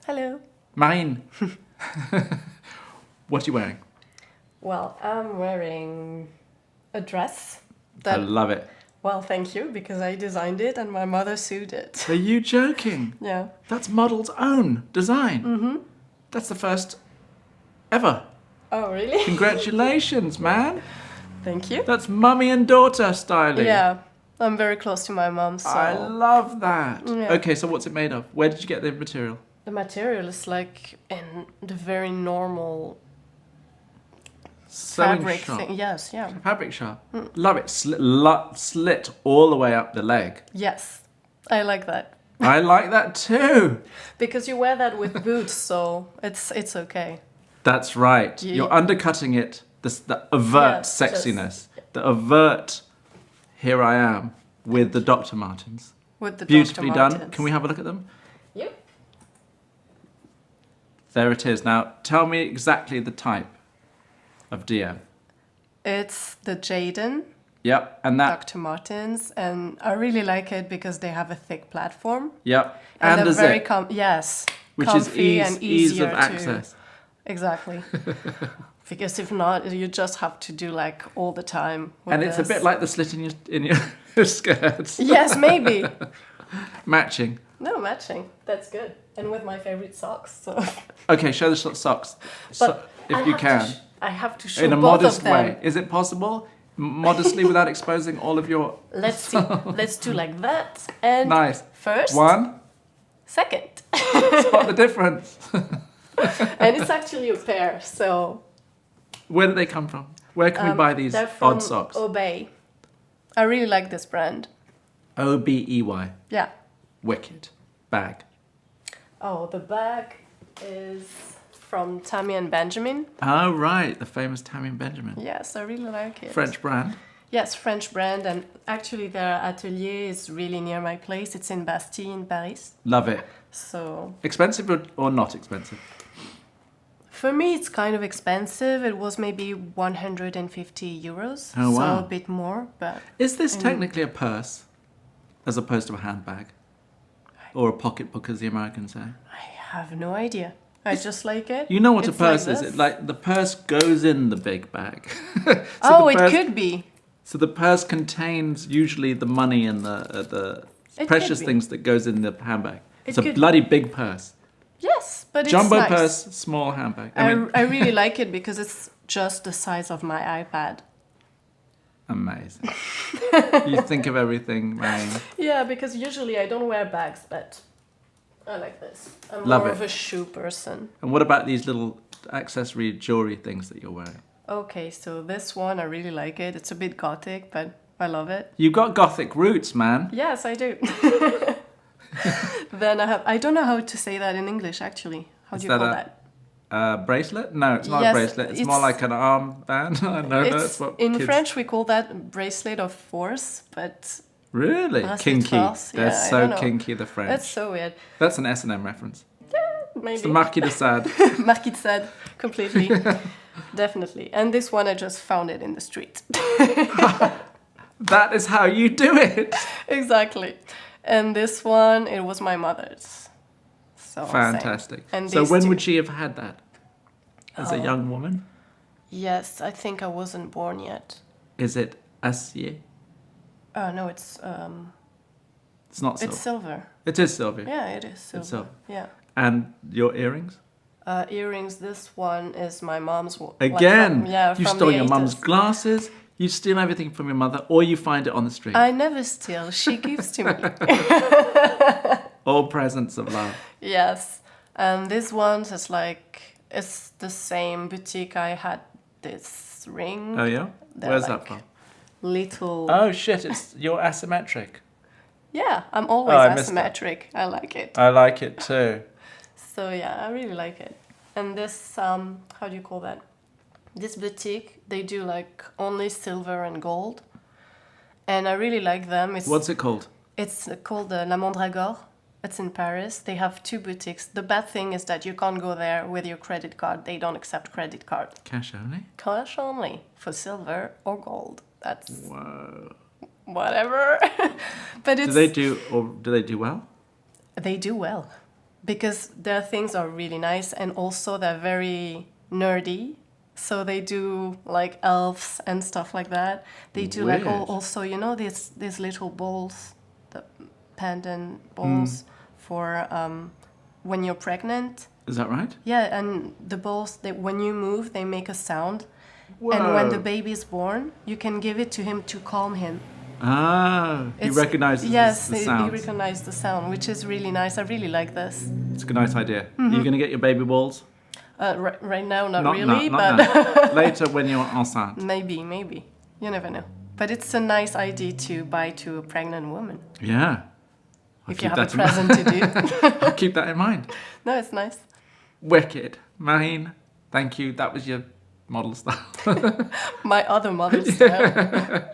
Hello. Marine, what are you wearing? Well, I'm wearing a dress I love it. well, thank you, because I designed it and my mother sewed it. Are you joking? Yeah. That's Modlels' own design. Mm-hmm. That's the first ever. Oh, really? Congratulations, man. Thank you. That's mummy and daughter styling. Yeah, I'm very close to my mom, so... I love that. Yeah. Okay, so what's it made of? Where did you get the material? The material is like in the very normal Sewing fabric shop. thing. Yes, yeah. Fabric shop. Love it. Slit all the way up the leg. Yes, I like that. I like that too. Because you wear that with boots, so it's okay. That's right. You- You're undercutting it. The overt Yes, sexiness. The overt, here I am with the Dr. Martens. With the Beautifully Dr. done. Martens. Can we have a look at them? Yep. There it is. Now, tell me exactly the type of DM. It's the Jaden Yep, and that. Dr. Martens, and I really like it because they have a thick platform. Yep, and they're a very zip, yes, which is comfy and ease easier of access. Exactly. Because if not, you just have to do like all the time. With And it's a this. bit like the slit in your skirts. Yes, maybe. Matching. No, matching. That's good. And with my favorite socks. So. Okay, show the socks, But if I you have can, to I have to show in a both modest of them. way. Is it possible? Modestly, without exposing all of your. Let's see. Let's do like that. And Nice. first, One. second. Spot the difference. And it's actually a pair, so Where do they come from? Where can we buy these they're from odd socks? Obey. I really like this brand. OBEY. Yeah. Wicked. Bag. Oh, the bag is from Tammy and Benjamin. Oh, right. The famous Tammy and Benjamin. Yes, I really like it. French brand. Yes, French brand, and actually their atelier is really near my place. It's in Bastille in Paris. Love it. So Expensive or not expensive? for me, it's kind of expensive. It was maybe 150 euros. Oh, wow. So a bit more, but Is this technically a purse as opposed to a handbag? Or a pocketbook, as the Americans say? I have no idea. I just like it. You know what It's a purse like is? this. It, like the purse goes in the big bag. Oh, the it purse- could be. So the purse contains usually the money and the It precious could be. things that goes in the handbag. It's a could be. bloody big purse. Yes, but Jumbo it's nice. purse, small handbag. I really like it because it's just the size of my iPad. Amazing. You think of everything, Marion. Yeah, because usually I don't wear bags, but I like this. I'm Love more it. of a shoe person. And what about these little accessory jewelry things that you're wearing? Okay, so this one, I really like it. It's a bit gothic, but I love it. You've got gothic roots, man. Yes, I do. Then I don't know how to say that in English, actually. How do you call that? Bracelet? No, it's not Yes, a bracelet. It's more it's- like an armband. I know that's what in kids... French, we call that bracelet of force, but Really? Bracelet Kinky. force, They're yeah, I so don't know. kinky, the French. that's so weird. That's an S&M reference. Maybe. It's the Marquis de Sade. Marquis de Sade, completely. Definitely. And this one, I just found it in the street. That is how you do it. Exactly. And this one, it was my mother's. So Fantastic. same. And So these when two. would she have had that? As Oh. a young woman? Yes, I think I wasn't born yet. Is it acier? No, it's It's not silver. it's silver. It is silver. Yeah, it is silver. silver. Yeah. And your earrings? Earrings. This one is my mom's. Again, yeah, you from stole the your mum's 80s. glasses, you steal everything from your mother, or you find it on the street. I never steal. She gives to me. All presents of love. Yes. And this one is like, it's the same boutique I had this ring. Oh, yeah? They're Where's like that from? Little. Oh, shit, you're asymmetric. Yeah, I'm always Oh, I missed that. asymmetric. I like it. I like it too. So yeah, I really like it. And this, how do you call that? This boutique, they do like only silver and gold. And I really like them. What's it called? It's called La Mandragore. It's in Paris. They have 2 boutiques. The bad thing is that you can't go there with your credit card. They don't accept credit card. Cash only? Cash only for silver or gold. That's Whoa. whatever. But it's Do they do well? They do well. because their things are really nice, and also they're very nerdy. So they do like elves and stuff like that. They do like Weird. also, you know, these little bowls, the pendant bowls for when you're pregnant. Is that right? Yeah, and the bowls, when you move, they make a sound. And when the Whoa. baby is born, you can give it to him to calm him. Ah, he It's- recognizes yes, the he sounds. recognize the sound, which is really nice. I really like this. It's a nice idea. Mm-hmm. Are you going to get your baby balls? Right now, not really, not but now. Later when you're enceinte. maybe. You never know. But it's a nice idea to buy to a pregnant woman Yeah. I'll if you keep have a that in mind. present to do. I'll keep that in mind. No, it's nice. Wicked. Marine, thank you. That was your model style. My other model style.